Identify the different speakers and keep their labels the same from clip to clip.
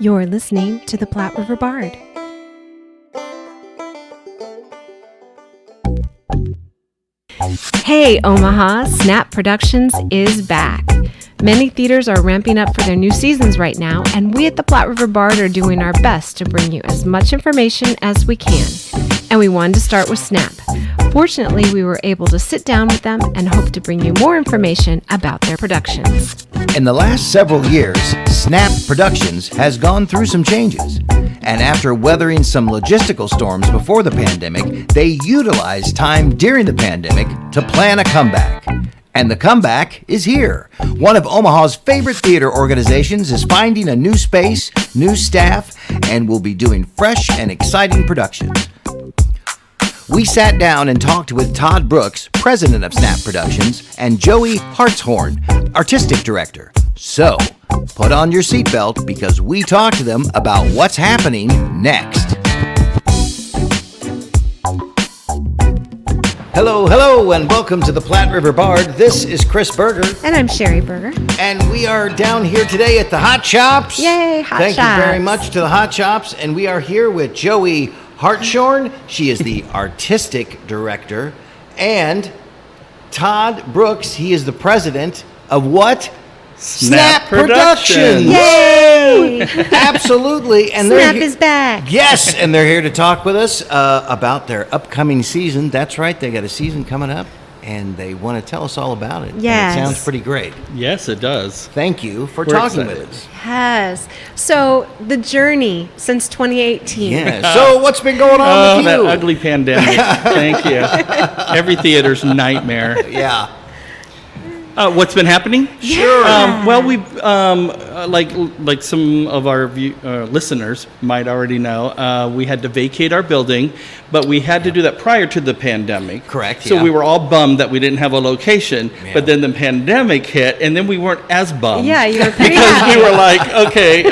Speaker 1: You're listening to the Platte River Bard. Hey Omaha, Snap Productions is back. Many theaters are ramping up for their new seasons right now, and we at the Platte River Bard are doing our best to bring you as much information as we can. And we wanted to start with Snap. Fortunately, we were able to sit down with them and hope to bring you more information about their productions.
Speaker 2: In the last several years, Snap Productions has gone through some changes. And after weathering some logistical storms before the pandemic, they utilized time during the pandemic to plan a comeback. And the comeback is here. One of Omaha's favorite theater organizations is finding a new space, new staff, and will be doing fresh and exciting productions. We sat down and talked with Todd Brooks, president of Snap Productions, and Joey Hartshorn, artistic director. So, put on your seatbelt because we talked to them about what's happening next. Hello, and welcome to the Platte River Bard. This is Chris Berger.
Speaker 1: And I'm Sherry Berger.
Speaker 2: And we are down here today at the Hot Shops.
Speaker 1: Yay, Hot
Speaker 2: Thank
Speaker 1: Shops.
Speaker 2: you very much to the Hot Shops. And we are here with Joey Hartshorn. She is the artistic director. And Todd Brooks, he is the president of what?
Speaker 3: Snap Productions.
Speaker 1: Yay!
Speaker 2: Absolutely. And
Speaker 1: Snap is back.
Speaker 2: Yes, and they're here to talk with us about their upcoming season. That's right, they got a season coming up, and they want to tell us all about it.
Speaker 1: Yes.
Speaker 2: And it sounds pretty great.
Speaker 3: Yes, it does.
Speaker 2: Thank you for
Speaker 3: We're
Speaker 2: talking
Speaker 3: excited.
Speaker 2: with us.
Speaker 1: Yes. So the journey since 2018.
Speaker 2: Yeah. So what's been going on with
Speaker 3: that
Speaker 2: you?
Speaker 3: ugly pandemic. Thank you. Every theater's nightmare.
Speaker 2: Yeah.
Speaker 3: What's been happening?
Speaker 2: Sure.
Speaker 3: Well, we like some of our listeners might already know, we had to vacate our building, but we had to do that prior to the pandemic.
Speaker 2: Correct,
Speaker 3: So
Speaker 2: yeah.
Speaker 3: we were all bummed that we didn't have a location,
Speaker 2: Yeah.
Speaker 3: but then the pandemic hit, and then we weren't as bummed.
Speaker 1: Yeah, you were pretty
Speaker 3: because
Speaker 1: happy.
Speaker 3: we were like, okay,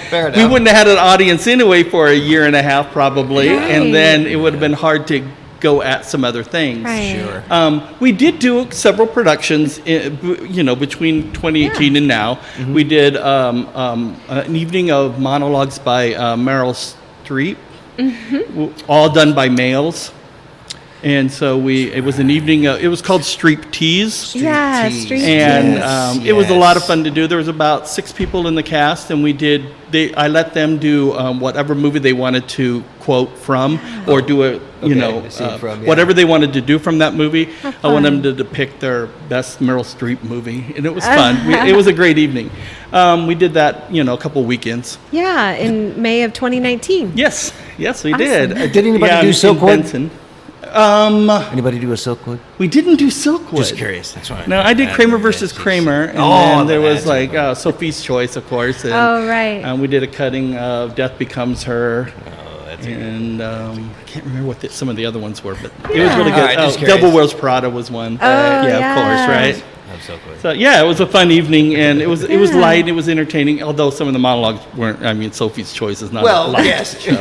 Speaker 2: Fair
Speaker 3: we
Speaker 2: enough.
Speaker 3: wouldn't have had an audience anyway for a year and a half probably,
Speaker 1: Right.
Speaker 3: and then it would have been hard to go at some other things.
Speaker 1: Right.
Speaker 2: Sure.
Speaker 3: We did do several productions, between 2018 and now.
Speaker 2: Mm-hmm.
Speaker 3: We did an evening of monologues by Meryl Streep, all done by males. And so it was an evening, it was called Streep Tease.
Speaker 1: Yeah,
Speaker 2: Tease.
Speaker 1: street
Speaker 3: And
Speaker 2: Yes,
Speaker 3: it was a lot of
Speaker 2: yes.
Speaker 3: fun to do. There was about 6 people in the cast, and I let them do whatever movie they wanted to quote from, or do a
Speaker 2: scene from, yeah.
Speaker 3: whatever they wanted to do from that movie.
Speaker 1: How
Speaker 3: I want them
Speaker 1: fun.
Speaker 3: to depict their best Meryl Streep movie, and it was fun. It was a great evening. We did that, a couple weekends.
Speaker 1: Yeah, in May of 2019.
Speaker 3: Yes, we
Speaker 1: Awesome.
Speaker 3: did.
Speaker 2: Did anybody do
Speaker 3: in
Speaker 2: Silkwood?
Speaker 3: Benson.
Speaker 2: Anybody do a Silkwood?
Speaker 3: We didn't do Silkwood.
Speaker 2: Just curious. That's why.
Speaker 3: No, I did Kramer versus Kramer, and then there was like Sophie's Choice, of course. And,
Speaker 1: Oh, right.
Speaker 3: we did a cutting of Death Becomes Her,
Speaker 2: Oh, that's
Speaker 3: and I can't remember what some of the other ones were, but it was really
Speaker 2: All
Speaker 3: good.
Speaker 2: right, just curious.
Speaker 3: Devil Wears Prada was one.
Speaker 1: Oh,
Speaker 3: yeah,
Speaker 1: yeah.
Speaker 3: of course, right?
Speaker 2: I'm Silkwood.
Speaker 3: So yeah, it was a fun evening, and it was
Speaker 1: Yeah.
Speaker 3: light, it was entertaining. Although some of the monologues weren't. I mean, Sophie's Choice is not
Speaker 2: Well,
Speaker 3: a light
Speaker 2: yes.
Speaker 3: show,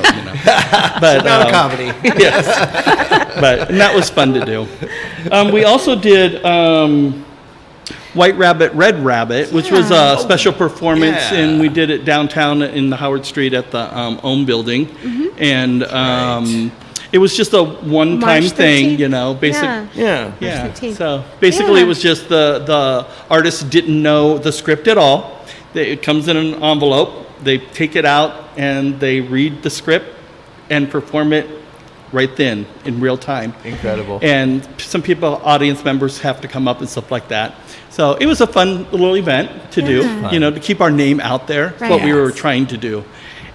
Speaker 3: but
Speaker 2: Not a comedy.
Speaker 3: yes, and that was fun to do. We also did White Rabbit, Red Rabbit, which was a special performance,
Speaker 2: Yeah.
Speaker 3: and we did it downtown in the Howard Street at the Ohm Building, and it was just a one-time
Speaker 1: March
Speaker 3: thing,
Speaker 1: 13th.
Speaker 3: basic.
Speaker 1: Yeah.
Speaker 2: Yeah.
Speaker 3: Yeah.
Speaker 1: 13th.
Speaker 3: So basically,
Speaker 1: Yeah.
Speaker 3: it was just the artists didn't know the script at all. It comes in an envelope. They take it out and they read the script and perform it right then in real time.
Speaker 2: Incredible.
Speaker 3: And some people, audience members, have to come up and stuff like that. So it was a fun little event to do. To keep our name out there. That's what we
Speaker 1: Right.
Speaker 3: were trying to do.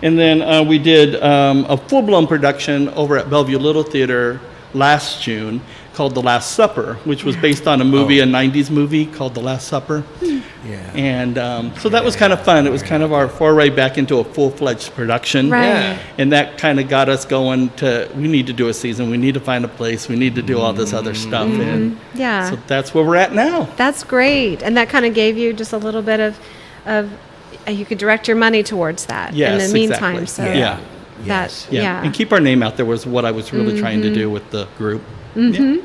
Speaker 3: And then we did a full-blown production over at Bellevue Little Theater last June called The Last Supper, which was based on a movie, a 90s movie called The Last Supper.
Speaker 2: Yeah.
Speaker 3: And so that was kind of fun. It was kind of our foray back into a full-fledged production.
Speaker 1: Right.
Speaker 2: Yeah.
Speaker 3: And that kind of got us going we need to do a season, we need to find a place, we need to do all this other stuff. And
Speaker 1: Yeah.
Speaker 3: so that's where we're at now.
Speaker 1: That's great. And that kind of gave you just a little bit of you could direct your money towards that in
Speaker 3: Yes,
Speaker 1: the meantime.
Speaker 3: exactly.
Speaker 1: So
Speaker 3: Yeah.
Speaker 1: that,
Speaker 3: Yeah. And keep our name out there was what I was really trying to do with the group. Yeah.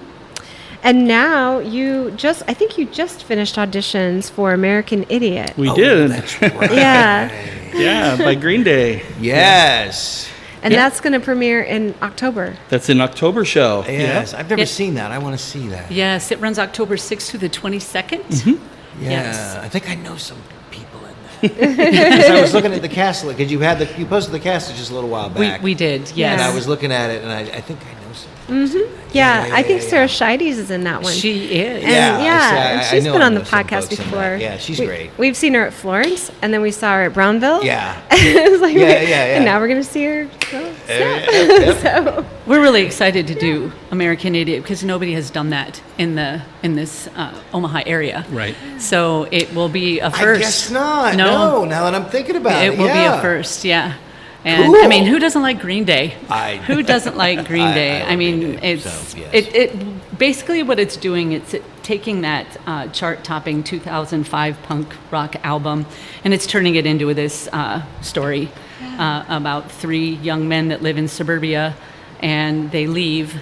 Speaker 1: And now I think you just finished auditions for American Idiot.
Speaker 3: We did.
Speaker 2: That's right.
Speaker 1: Yeah.
Speaker 3: Yeah, by Green Day.
Speaker 2: Yes.
Speaker 1: And
Speaker 3: Yeah.
Speaker 1: that's going to premiere in October.
Speaker 3: That's an October show.
Speaker 2: Yes.
Speaker 3: Yeah.
Speaker 2: I've never
Speaker 4: It-
Speaker 2: seen that. I want to see that.
Speaker 4: Yes, it runs October 6th through the 22nd.
Speaker 2: Yeah.
Speaker 4: Yes.
Speaker 2: I think I know some people in that. 'Cause I was looking at the cast, because you posted the cast just a little while back.
Speaker 4: We did, yes.
Speaker 2: And I was looking at it, and I think I know some.
Speaker 1: Yeah, I think
Speaker 2: yeah.
Speaker 1: Sarah Scheides is in that one.
Speaker 4: She is.
Speaker 1: And
Speaker 2: Yeah,
Speaker 1: and
Speaker 2: I
Speaker 1: she's
Speaker 2: know
Speaker 1: been
Speaker 2: I
Speaker 1: on the
Speaker 2: know some
Speaker 1: podcast
Speaker 2: folks in
Speaker 1: before.
Speaker 2: that. Yeah, she's great.
Speaker 1: We've seen her at Florence, and then we saw her at Brownville.
Speaker 2: Yeah.
Speaker 1: It was like,
Speaker 2: Yeah.
Speaker 1: And now we're going to see her. So,
Speaker 4: We're really excited to do American Idiot because nobody has done that in this Omaha area.
Speaker 3: Right.
Speaker 4: So it will be a first.
Speaker 2: I guess not. No, now that I'm thinking about it.
Speaker 4: It will be
Speaker 2: yeah.
Speaker 4: a first, yeah. And
Speaker 2: Cool.
Speaker 4: I mean, who doesn't like Green Day? Who doesn't like Green Day?
Speaker 2: love
Speaker 4: I mean,
Speaker 2: Green Day,
Speaker 4: it's
Speaker 2: so, yes.
Speaker 4: it basically what it's doing. It's taking that chart-topping 2005 punk rock album, and it's turning it into this story about three young men that live in suburbia, and they leave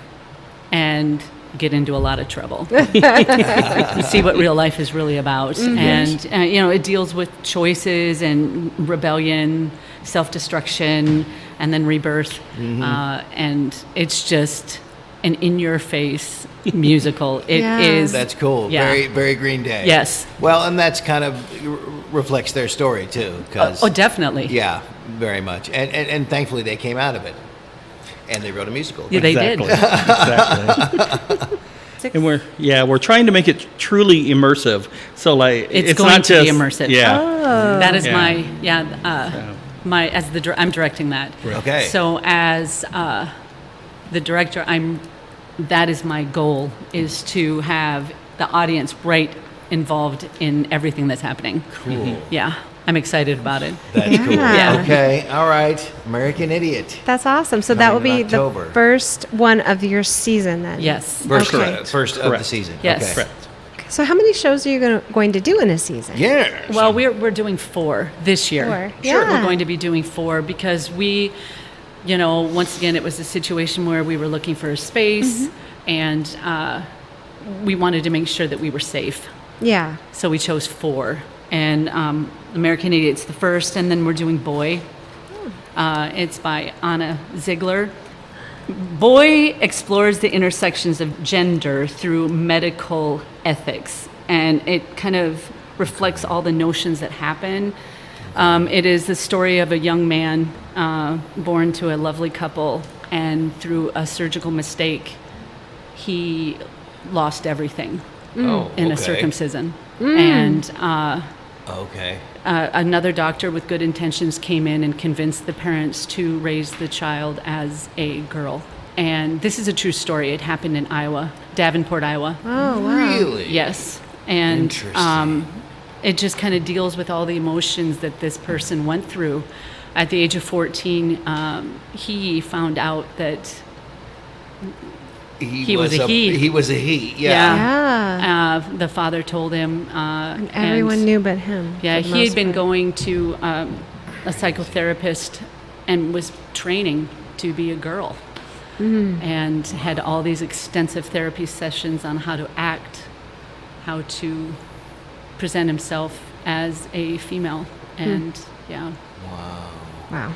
Speaker 4: and get into a lot of trouble. See what real life is really about. And it deals with choices and rebellion, self-destruction, and then rebirth. And it's just an in-your-face musical. It is.
Speaker 1: Yeah.
Speaker 2: That's cool.
Speaker 4: Yeah.
Speaker 2: Very, very Green Day.
Speaker 4: Yes.
Speaker 2: Well, and that's kind of reflects their story too. 'Cause,
Speaker 4: Oh, definitely.
Speaker 2: yeah, very much. And thankfully they came out of it, and they wrote a musical.
Speaker 4: Yeah, they did.
Speaker 3: Exactly. And we're trying to make it truly immersive. So like
Speaker 4: It's
Speaker 3: it's
Speaker 4: going
Speaker 3: not
Speaker 4: to
Speaker 3: just
Speaker 4: be immersive.
Speaker 3: Yeah.
Speaker 1: Oh.
Speaker 4: That is
Speaker 3: Yeah.
Speaker 4: I'm directing that.
Speaker 2: Okay.
Speaker 4: So as the director, that is my goal, is to have the audience right involved in everything that's happening.
Speaker 2: Cool.
Speaker 4: Yeah, I'm excited about it.
Speaker 2: That's cool.
Speaker 1: Yeah.
Speaker 2: Okay. All right. American Idiot.
Speaker 1: that's awesome. So that will
Speaker 2: Coming
Speaker 1: be
Speaker 2: in October.
Speaker 1: the first one of your season then.
Speaker 4: Yes.
Speaker 2: First,
Speaker 1: Okay.
Speaker 2: first of the
Speaker 3: Correct.
Speaker 2: season.
Speaker 4: Yes.
Speaker 2: Okay.
Speaker 3: Correct.
Speaker 1: So how many shows are you going to do in a season?
Speaker 2: Yeah.
Speaker 4: Well, we're doing 4 this year.
Speaker 1: 4,
Speaker 4: Sure.
Speaker 1: yeah.
Speaker 4: We're going to be doing 4 because once again, it was a situation where we were looking for a space and we wanted to make sure that we were safe.
Speaker 1: Yeah.
Speaker 4: So we chose 4. And American Idiot's the first, and then we're doing Boy. It's by Anna Ziegler. Boy explores the intersections of gender through medical ethics, and it kind of reflects all the notions that happen. It is the story of a young man born to a lovely couple, and through a surgical mistake, he lost everything
Speaker 2: Oh,
Speaker 4: in a
Speaker 2: okay.
Speaker 4: circumcision. And
Speaker 2: Okay.
Speaker 4: another doctor with good intentions came in and convinced the parents to raise the child as a girl. And this is a true story. It happened in Iowa, Davenport, Iowa.
Speaker 1: Oh, wow.
Speaker 2: Really?
Speaker 4: Yes. And
Speaker 2: Interesting.
Speaker 4: it just kind of deals with all the emotions that this person went through. At the age of 14, he found out that He was a he.
Speaker 2: He was a he. Yeah.
Speaker 1: Yeah.
Speaker 4: the father told him.
Speaker 1: And everyone knew but him.
Speaker 4: Yeah,
Speaker 1: for the
Speaker 4: he had
Speaker 1: most
Speaker 4: been
Speaker 1: part.
Speaker 4: going to a psychotherapist and was training to be a girl, and had all these extensive therapy sessions on how to act, how to present himself as a female, and yeah.
Speaker 1: Wow.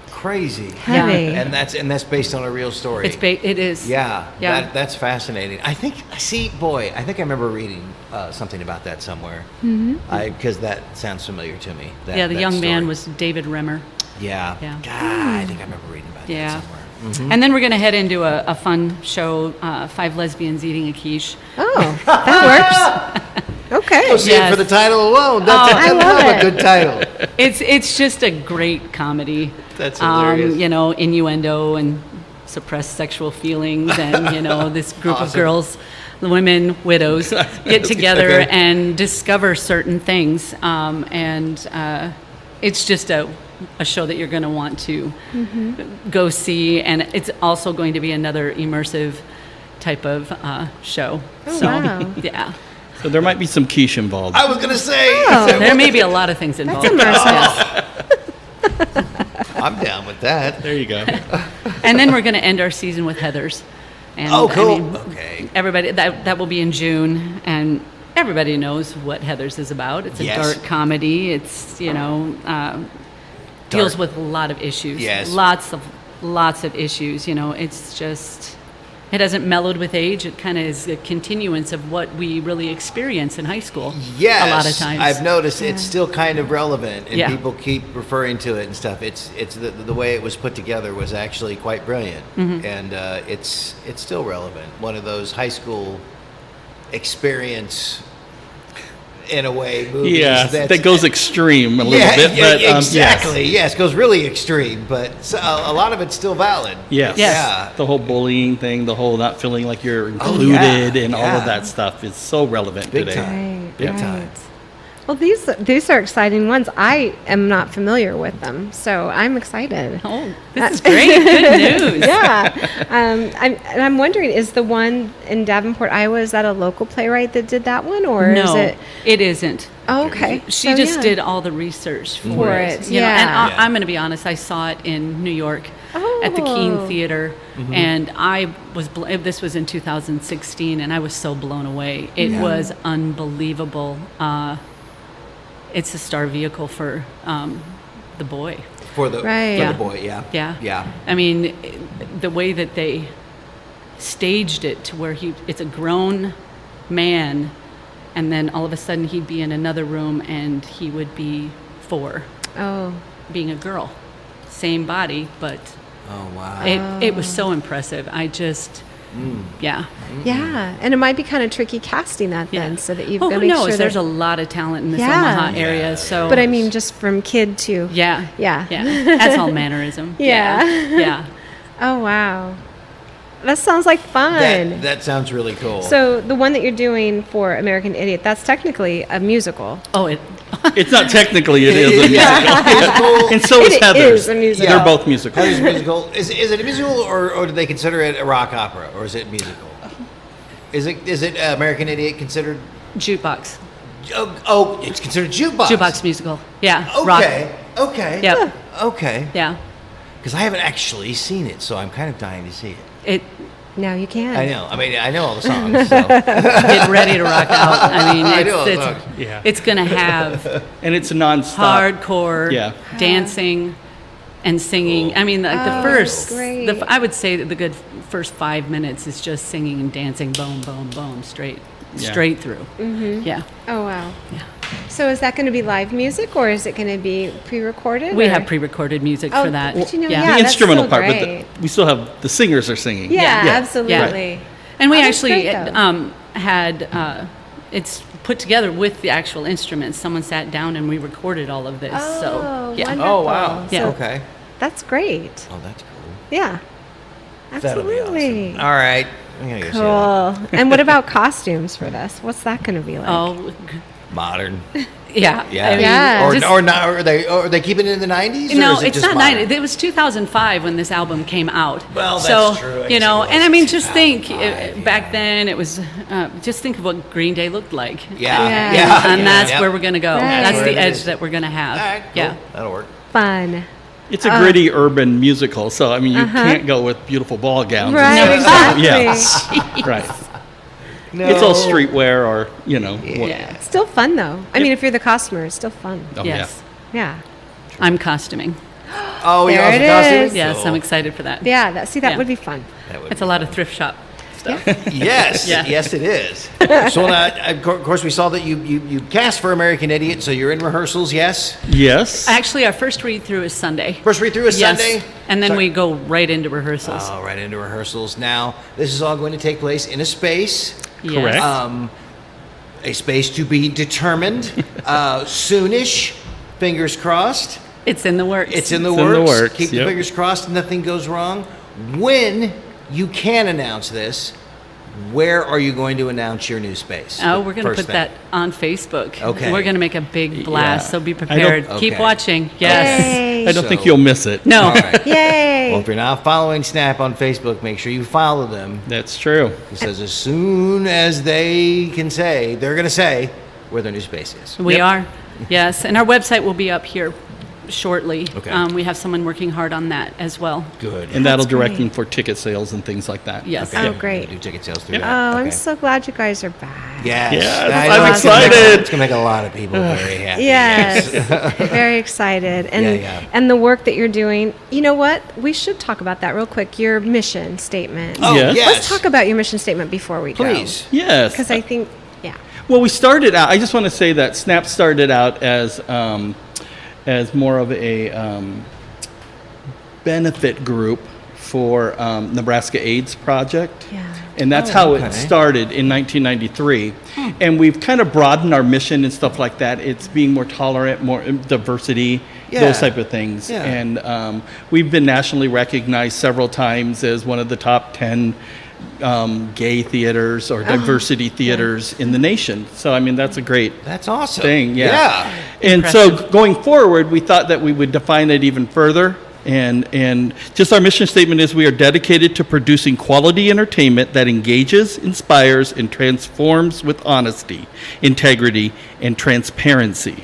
Speaker 2: Crazy.
Speaker 1: Heavy.
Speaker 2: And that's based on a real story.
Speaker 4: It is.
Speaker 2: Yeah.
Speaker 4: Yeah.
Speaker 2: That's fascinating. I think I remember reading something about that somewhere. Because that sounds familiar to me.
Speaker 4: Yeah, the
Speaker 2: that
Speaker 4: young man
Speaker 2: story.
Speaker 4: was David Remmer.
Speaker 2: Yeah.
Speaker 4: Yeah.
Speaker 2: God, I think I remember reading about
Speaker 4: Yeah.
Speaker 2: that somewhere.
Speaker 4: And then we're going to head into a fun show, 5 lesbians eating a quiche.
Speaker 1: Oh, that works. Okay.
Speaker 2: Go see it for the title alone.
Speaker 1: I love
Speaker 2: a
Speaker 1: it.
Speaker 2: good title.
Speaker 4: It's just a great comedy.
Speaker 2: That's hilarious.
Speaker 4: Innuendo and suppressed sexual feelings, and this group of
Speaker 2: Awesome.
Speaker 4: girls, women, widows, get together
Speaker 2: Okay.
Speaker 4: and discover certain things. It's just a show that you're going to want to go see, and it's also going to be another immersive type of show.
Speaker 1: Oh,
Speaker 4: so
Speaker 1: wow.
Speaker 4: yeah,
Speaker 3: So there might be some quiche involved.
Speaker 2: I was going to say.
Speaker 1: Oh.
Speaker 4: there may be a lot of things involved.
Speaker 1: immersive.
Speaker 4: Yes.
Speaker 2: I'm down with that.
Speaker 3: There you go.
Speaker 4: And then we're going to end our season with Heathers. And
Speaker 2: Oh, cool.
Speaker 4: I mean,
Speaker 2: Okay.
Speaker 4: everybody, that will be in June, and everybody knows what Heathers is about. It's a
Speaker 2: Yes.
Speaker 4: dark comedy. It's, deals with a lot of issues.
Speaker 2: Yes.
Speaker 4: Lots of issues. It's just, it hasn't mellowed with age. It kind of is a continuance of what we really experience in high school.
Speaker 2: Yes,
Speaker 4: a lot of times.
Speaker 2: I've noticed it's still kind of relevant, and
Speaker 4: Yeah.
Speaker 2: people keep referring to it and stuff. It's the way it was put together was actually quite brilliant,
Speaker 4: Mm-hmm.
Speaker 2: and it's still relevant. One of those high school experience, in a way, movies.
Speaker 3: Yeah, that goes extreme a little bit.
Speaker 2: Yeah,
Speaker 3: But,
Speaker 2: exactly. Yes, goes really extreme, but a lot of it's still valid.
Speaker 3: Yes.
Speaker 4: Yes.
Speaker 2: Yeah.
Speaker 3: The whole bullying thing, the whole not feeling like you're
Speaker 2: Oh,
Speaker 3: included,
Speaker 2: yeah,
Speaker 3: and all
Speaker 2: yeah.
Speaker 3: of that stuff is so relevant
Speaker 2: Big
Speaker 3: today.
Speaker 2: time.
Speaker 1: Right,
Speaker 2: Big
Speaker 1: right.
Speaker 2: time.
Speaker 1: Well, these are exciting ones. I am not familiar with them, so I'm excited.
Speaker 4: Oh, this is great. Good news.
Speaker 1: Yeah, I'm wondering, is the one in Davenport, Iowa, is that a local playwright that did that one, or is
Speaker 4: No,
Speaker 1: it?
Speaker 4: it isn't.
Speaker 1: Oh, okay,
Speaker 4: She
Speaker 1: So,
Speaker 4: just
Speaker 1: yeah.
Speaker 4: did all the research for
Speaker 1: For
Speaker 4: it.
Speaker 1: it,
Speaker 4: you know, and
Speaker 1: yeah.
Speaker 4: I'm going to be honest, I saw it in New York at the Keene
Speaker 1: Oh.
Speaker 4: Theater, and I was, this was in 2016, and I was so blown away. It was unbelievable. It's a star vehicle for the boy.
Speaker 2: For the
Speaker 1: Right.
Speaker 2: for
Speaker 1: Yeah.
Speaker 2: the boy, yeah.
Speaker 4: Yeah.
Speaker 2: Yeah.
Speaker 4: I mean, the way that they staged it to where it's a grown man, and then all of a sudden he'd be in another room and he would be 4,
Speaker 1: Oh,
Speaker 4: being a girl. Same body, but
Speaker 2: Oh wow.
Speaker 4: it was so impressive. I just, yeah.
Speaker 1: yeah, and it might be kind of tricky casting that
Speaker 4: Yeah.
Speaker 1: then, so that you've
Speaker 4: Oh,
Speaker 1: got to
Speaker 4: who
Speaker 1: make
Speaker 4: knows?
Speaker 1: sure
Speaker 4: There's
Speaker 1: that.
Speaker 4: a lot of talent in this
Speaker 1: Yeah.
Speaker 4: Omaha
Speaker 2: Yeah.
Speaker 4: area, so.
Speaker 1: But I mean, just from kid to.
Speaker 4: Yeah.
Speaker 1: Yeah.
Speaker 4: Yeah. That's all mannerism.
Speaker 1: Yeah.
Speaker 4: Yeah.
Speaker 1: Oh wow, that sounds like fun.
Speaker 2: That sounds really cool.
Speaker 1: So the one that you're doing for American Idiot, that's technically a musical.
Speaker 4: Oh,
Speaker 3: It's not technically, it is a musical.
Speaker 2: musical.
Speaker 3: And so is
Speaker 1: It
Speaker 3: Heathers.
Speaker 1: is a musical.
Speaker 3: They're both musicals.
Speaker 2: Heather's musical. Is it a musical, or do they consider it a rock opera, or is it musical? Is it American Idiot considered?
Speaker 4: jukebox.
Speaker 2: Oh, it's considered jukebox.
Speaker 4: Jukebox musical. Yeah. Rock.
Speaker 2: Okay. Okay.
Speaker 4: Yep.
Speaker 2: Okay.
Speaker 4: Yeah.
Speaker 2: Because I haven't actually seen it, so I'm kind of dying to see it.
Speaker 4: It
Speaker 1: Now you can.
Speaker 2: I know. I mean, I know all the songs. So.
Speaker 4: get ready to rock out. I mean,
Speaker 2: I know,
Speaker 4: it's
Speaker 2: look.
Speaker 3: Yeah.
Speaker 4: it's going to have
Speaker 3: And it's nonstop.
Speaker 4: hardcore
Speaker 3: Yeah.
Speaker 4: dancing and singing. I mean, like the
Speaker 1: Oh,
Speaker 4: first,
Speaker 1: great.
Speaker 4: I would say that the good first 5 minutes is just singing and dancing, boom, boom, boom, straight through. Mm-hmm. Yeah.
Speaker 1: Oh wow.
Speaker 4: Yeah.
Speaker 1: So is that going to be live music, or is it going to be pre-recorded?
Speaker 4: We
Speaker 1: or?
Speaker 4: have pre-recorded music
Speaker 1: Oh,
Speaker 4: for that.
Speaker 1: but you know,
Speaker 3: The
Speaker 1: yeah, that's
Speaker 3: instrumental
Speaker 1: so
Speaker 3: part, but
Speaker 1: great.
Speaker 3: we still have the singers are singing.
Speaker 1: Yeah,
Speaker 4: Yeah.
Speaker 1: absolutely.
Speaker 4: And we
Speaker 1: Oh, that's
Speaker 4: actually
Speaker 1: great, though.
Speaker 4: had it's put together with the actual instruments. Someone sat down and we recorded all of this.
Speaker 1: Oh,
Speaker 4: so yeah.
Speaker 1: wonderful.
Speaker 2: Oh wow.
Speaker 4: Yeah.
Speaker 1: So
Speaker 2: Okay.
Speaker 1: that's great.
Speaker 2: Oh, that's cool.
Speaker 1: Yeah.
Speaker 2: That'll be
Speaker 1: Absolutely.
Speaker 2: awesome. All right. I'm gonna go see that.
Speaker 1: Cool. And what about costumes for this? What's that going to be like?
Speaker 4: Oh,
Speaker 2: Modern.
Speaker 4: yeah.
Speaker 2: Yeah.
Speaker 4: I mean,
Speaker 1: Yeah.
Speaker 2: Or,
Speaker 4: just-
Speaker 2: or not? Are they keeping it in the 90s? Or
Speaker 4: No,
Speaker 2: is it
Speaker 4: it's
Speaker 2: just
Speaker 4: not
Speaker 2: modern?
Speaker 4: 90. It was 2005 when this album came out.
Speaker 2: Well, that's
Speaker 4: so,
Speaker 2: true. I
Speaker 4: you
Speaker 2: guess
Speaker 4: know,
Speaker 2: it was
Speaker 4: and I mean, just think,
Speaker 2: 2005,
Speaker 4: back then it was, just think of what Green Day looked like.
Speaker 2: Yeah.
Speaker 1: Yeah.
Speaker 2: Yeah.
Speaker 4: And that's
Speaker 2: Yep.
Speaker 4: where we're going to go.
Speaker 1: Right.
Speaker 4: That's
Speaker 2: Where
Speaker 4: the
Speaker 2: it
Speaker 4: edge
Speaker 2: is.
Speaker 4: that we're going to have.
Speaker 2: All right. Cool.
Speaker 4: Yeah.
Speaker 2: That'll work.
Speaker 1: Fun.
Speaker 3: It's a gritty urban musical, so I mean, you can't go with beautiful ball gowns.
Speaker 1: Right,
Speaker 3: and stuff.
Speaker 1: exactly.
Speaker 3: Yeah, right.
Speaker 2: No.
Speaker 3: It's all streetwear, or what-
Speaker 4: Yeah.
Speaker 1: Still fun, though. I mean, if you're the costumer, it's still fun.
Speaker 3: Oh,
Speaker 4: Yes.
Speaker 1: Yeah.
Speaker 4: I'm costuming.
Speaker 2: Oh,
Speaker 1: There
Speaker 2: you're also
Speaker 1: it
Speaker 2: costuming?
Speaker 1: is.
Speaker 4: Yes,
Speaker 2: Cool.
Speaker 4: I'm excited for that.
Speaker 1: Yeah, that
Speaker 4: Yeah.
Speaker 1: would be fun.
Speaker 2: That would
Speaker 4: It's
Speaker 2: be
Speaker 4: a lot of thrift shop stuff.
Speaker 2: Yes,
Speaker 4: Yeah.
Speaker 2: yes, it is. So now, of course, we saw that you cast for American Idiot, so you're in rehearsals, yes?
Speaker 3: Yes.
Speaker 4: Actually, our first read through is Sunday.
Speaker 2: First read through is
Speaker 4: Yes.
Speaker 2: Sunday?
Speaker 4: And then
Speaker 2: Sorry.
Speaker 4: we go right into rehearsals.
Speaker 2: Oh, right into rehearsals. Now, this is all going to take place in a space,
Speaker 4: Yes.
Speaker 3: Correct.
Speaker 2: a space to be determined soonish, fingers crossed.
Speaker 4: It's in the works.
Speaker 2: It's in the
Speaker 3: It's in
Speaker 2: works.
Speaker 3: the works,
Speaker 2: Keep your
Speaker 3: yep.
Speaker 2: fingers crossed, nothing goes wrong. When you can announce this, where are you going to announce your new space?
Speaker 4: Oh, we're going to
Speaker 2: First
Speaker 4: put
Speaker 2: thing.
Speaker 4: that on Facebook.
Speaker 2: Okay.
Speaker 4: We're going to make a big blast,
Speaker 3: Yeah.
Speaker 4: so be
Speaker 3: I don't-
Speaker 4: prepared. Keep
Speaker 2: Okay.
Speaker 4: watching. Yes.
Speaker 1: Yay.
Speaker 3: I don't think
Speaker 2: So-
Speaker 3: you'll miss it.
Speaker 4: No.
Speaker 2: All right.
Speaker 1: Yay.
Speaker 2: Well, if you're not following Snap on Facebook, make sure you follow them.
Speaker 3: That's true.
Speaker 2: Because as soon as they can say, they're going to say where their new space is.
Speaker 4: We
Speaker 3: Yep.
Speaker 4: are. Yes. And our website will be up here shortly.
Speaker 5: Okay.
Speaker 4: We have someone working hard on that as well.
Speaker 5: Good.
Speaker 3: And that'll
Speaker 1: That's
Speaker 3: direct them
Speaker 1: great.
Speaker 3: for ticket sales and things like that.
Speaker 4: Yes.
Speaker 1: Oh, great.
Speaker 5: Do ticket sales through
Speaker 1: Oh,
Speaker 5: that.
Speaker 1: I'm
Speaker 5: Okay.
Speaker 1: so glad you guys are back.
Speaker 5: Yes.
Speaker 3: Yes,
Speaker 5: I
Speaker 3: I'm
Speaker 5: know it's gonna make-
Speaker 3: excited.
Speaker 5: It's going to make a lot of people very happy.
Speaker 1: Yes, very excited. And
Speaker 5: Yeah.
Speaker 1: and the work that you're doing, you know what? We should talk about that real quick, your mission statement.
Speaker 5: Oh,
Speaker 3: Yes.
Speaker 5: yes.
Speaker 1: Let's talk about your mission statement before we go.
Speaker 5: Please.
Speaker 3: Yes.
Speaker 1: Because I think, yeah.
Speaker 3: Well, we started out. I just want to say that SNAP started out as more of a benefit group for Nebraska AIDS Project.
Speaker 1: Yeah.
Speaker 3: And that's how
Speaker 5: okay.
Speaker 3: it started in 1993. And we've kind of broadened our mission and stuff like that. It's being more tolerant, more diversity,
Speaker 5: Yeah.
Speaker 3: those type of things.
Speaker 5: Yeah.
Speaker 3: And we've been nationally recognized several times as one of the top 10 gay theaters or diversity theaters in the nation. So, I mean, that's a great
Speaker 5: That's awesome.
Speaker 3: thing. Yeah.
Speaker 5: Yeah.
Speaker 3: And so going forward, we thought that we would define it even further. And just our mission statement is we are dedicated to producing quality entertainment that engages, inspires, and transforms with honesty, integrity, and transparency.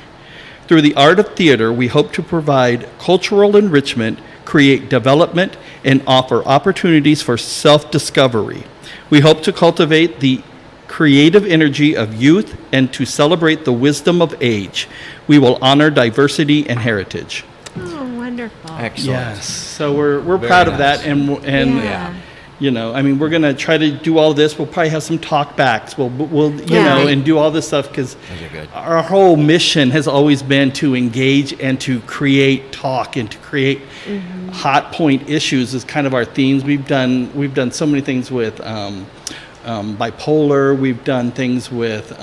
Speaker 3: Through the art of theater, we hope to provide cultural enrichment, create development, and offer opportunities for self-discovery. We hope to cultivate the creative energy of youth and to celebrate the wisdom of age. We will honor diversity and heritage.
Speaker 1: Oh, wonderful.
Speaker 5: Excellent.
Speaker 3: Yes. So we're
Speaker 5: Very
Speaker 3: proud of
Speaker 5: nice.
Speaker 3: that, and
Speaker 1: Yeah.
Speaker 3: you know, I mean, we're gonna try to do all this. We'll probably have some talk backs. We'll you
Speaker 1: Yeah.
Speaker 3: know, and do all this stuff because
Speaker 5: Those are good.
Speaker 3: our whole mission has always been to engage and to create talk and to create hot point issues is kind of our themes. We've done so many things with bipolar. We've done things with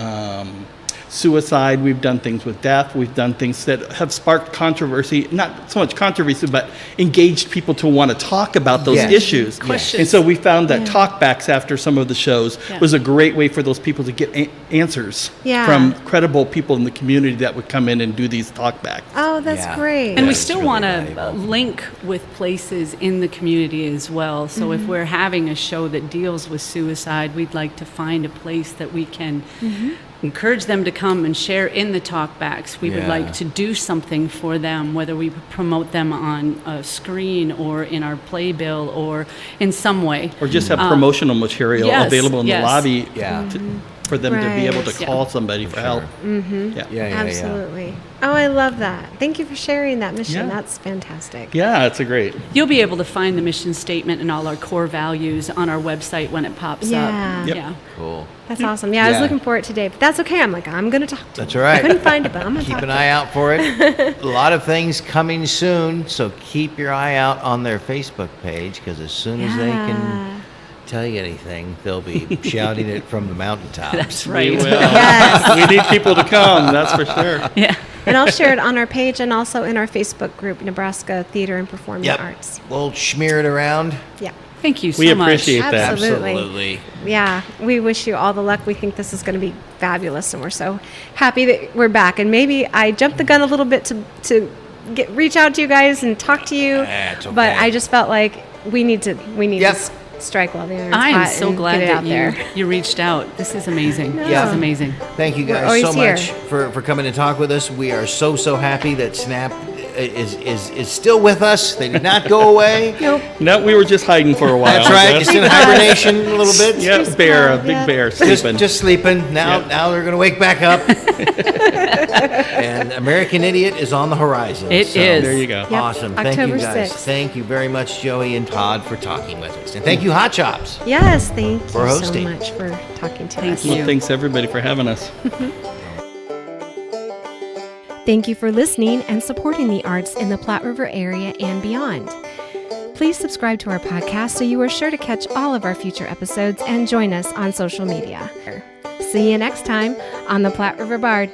Speaker 3: suicide. We've done things with death. We've done things that have sparked controversy, not so much controversy, but engaged people to want to talk about those
Speaker 5: Yes.
Speaker 3: issues.
Speaker 4: Questions.
Speaker 3: And so we found that talkbacks after some of the shows
Speaker 4: Yeah.
Speaker 3: was a great way for those people to get answers
Speaker 1: Yeah.
Speaker 3: from credible people in the community that would come in and do these talkbacks.
Speaker 1: Oh, that's
Speaker 5: Yeah.
Speaker 1: great.
Speaker 4: And we
Speaker 5: That's
Speaker 4: still
Speaker 5: really
Speaker 4: want to
Speaker 5: valuable.
Speaker 4: link with places in the community as well. So if we're having a show that deals with suicide, we'd like to find a place that we can encourage them to come and share in the talkbacks. We would
Speaker 5: Yeah.
Speaker 4: like to do something for them, whether we promote them on a screen or in our playbill or in some way.
Speaker 3: Or just have promotional material
Speaker 4: yes,
Speaker 3: available in
Speaker 4: yes.
Speaker 3: the lobby
Speaker 5: Yeah.
Speaker 3: for them to be able to
Speaker 1: Right.
Speaker 3: call somebody for help. Yeah.
Speaker 5: Yeah.
Speaker 1: Absolutely. Oh, I love that. Thank you for sharing that mission.
Speaker 3: Yeah.
Speaker 1: That's fantastic.
Speaker 3: Yeah, it's a great.
Speaker 4: You'll be able to find the mission statement and all our core values on our website when it pops
Speaker 1: Yeah.
Speaker 4: up.
Speaker 3: Yep.
Speaker 4: Yeah.
Speaker 5: Cool.
Speaker 1: That's awesome. Yeah, I was
Speaker 5: Yeah.
Speaker 1: looking for it today, but that's okay. I'm like, I'm going to talk to
Speaker 5: That's
Speaker 1: him.
Speaker 5: all right.
Speaker 1: I couldn't find it, but I'm going to
Speaker 5: Keep
Speaker 1: talk
Speaker 5: an
Speaker 1: to him.
Speaker 5: eye out for it. A lot of things coming soon, so keep your eye out on their Facebook page because as soon as they can tell you anything, they'll be shouting it from the mountaintops.
Speaker 4: That's
Speaker 3: We
Speaker 4: right.
Speaker 3: will.
Speaker 1: Yes.
Speaker 3: We need people to come, that's for sure.
Speaker 4: Yeah.
Speaker 1: And I'll share it on our page and also in our Facebook group, Nebraska Theater and Performing
Speaker 5: Yep.
Speaker 1: Arts.
Speaker 5: We'll smear it around.
Speaker 1: Yeah.
Speaker 4: Thank you so
Speaker 3: We
Speaker 4: much.
Speaker 3: appreciate that.
Speaker 1: Absolutely.
Speaker 5: Absolutely.
Speaker 1: Yeah, we wish you all the luck. We think this is going to be fabulous, and we're so happy that we're back. And maybe I jumped the gun a little bit to reach out to you guys and talk to you,
Speaker 5: It's
Speaker 1: but
Speaker 5: okay.
Speaker 1: I just felt like we need to
Speaker 5: Yep.
Speaker 1: strike while the iron's
Speaker 4: I am
Speaker 1: hot
Speaker 4: so
Speaker 1: and
Speaker 4: glad
Speaker 1: get it
Speaker 4: that
Speaker 1: out there.
Speaker 4: you reached out. This is amazing.
Speaker 5: Yeah.
Speaker 4: This is amazing.
Speaker 5: Thank you
Speaker 1: We're
Speaker 5: guys
Speaker 1: always
Speaker 5: so
Speaker 1: here.
Speaker 5: much for coming to talk with us. We are so happy that Snap is still with us. They did not go away.
Speaker 1: Nope.
Speaker 3: No, we were just hiding for a while.
Speaker 5: That's right. It's in hibernation a little bit.
Speaker 3: Yeah,
Speaker 1: Just
Speaker 3: bear, a
Speaker 1: called,
Speaker 3: big
Speaker 1: yeah.
Speaker 3: bear sleeping.
Speaker 5: Just sleeping. Now
Speaker 3: Yeah.
Speaker 5: now they're gonna wake back up. And American Idiot is on the horizon.
Speaker 4: It is.
Speaker 3: There you go.
Speaker 1: Yep.
Speaker 5: Awesome. Thank
Speaker 1: October
Speaker 5: you guys.
Speaker 1: 6th.
Speaker 5: Thank you very much, Joey and Todd, for talking with us. And thank you, Hot Chops.
Speaker 1: Yes, thank you
Speaker 5: For hosting.
Speaker 1: so much for talking to
Speaker 4: Thank
Speaker 1: us.
Speaker 4: you.
Speaker 3: Well, thanks everybody for having us.
Speaker 1: Thank you for listening and supporting the arts in the Platte River area and beyond. Please subscribe to our podcast so you are sure to catch all of our future episodes and join us on social media. See you next time on the Platte River Bard.